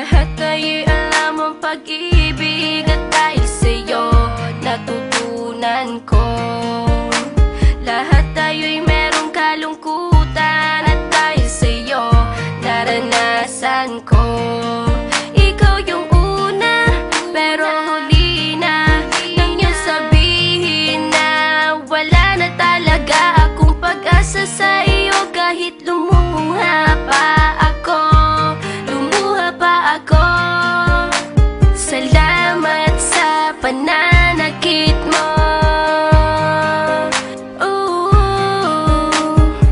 Lahat ay alam ang pag-ibig at dahil sa'yo natutunan ko. Lahat tayo'y merong kalungkutan at dahil sa'yo naranasan ko. Ikaw yung una pero huli na nang iyong sabihin na wala na talaga akong pag-asa sa iyo. Kahit lumuha pa ako, salamat sa pananakit mo.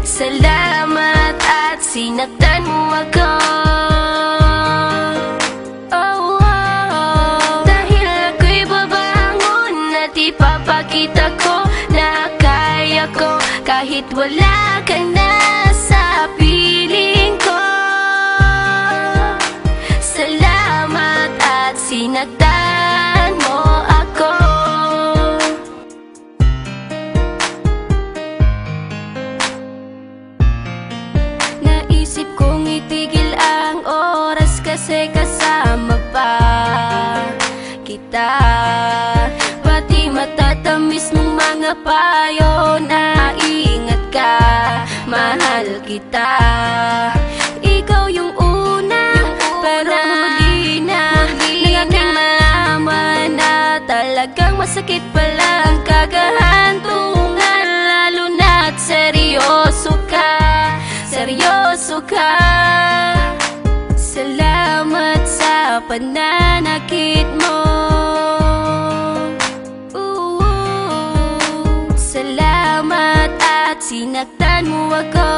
Salamat at sinaktan mo ako. Dahil ako'y babangon at ipapakita ko na kaya ko kahit wala ka na sa piling ko. Salamat at sinaktan mo ako. Naisip kong itigil ang oras kasi kasama pa kita. Pati matatamis mong mga payo na ingat ka, mahal kita. Ikaw yung una pero huli na nang aking malaman na talagang masakit pala ang kagahantungan. Lalo na't seryoso ka, seryoso ka. Salamat sa pananakit mo. Salamat at sinaktan mo ako.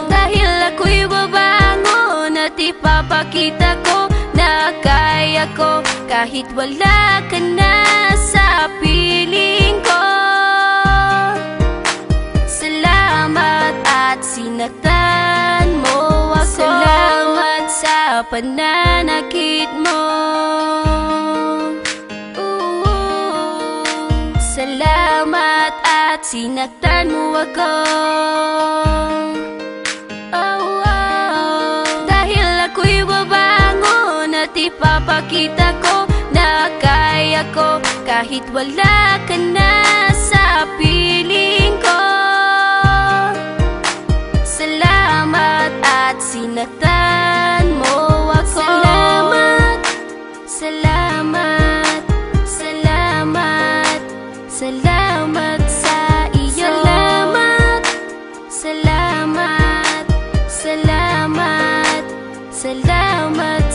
Dahil ako'y babangon at ipapakita ko na kaya ko kahit wala ka na sa piling ko. Salamat at sinaktan mo ako. Salamat sa pananakit mo. Salamat at sinaktan mo ako. Dahil ako'y babangon at ipapakita ko na kaya ko kahit wala ka na sa piling ko. Salamat at sinaktan mo ako. Salamat, salamat, salamat, salamat sa iyo. Salamat, salamat, salamat, salamat.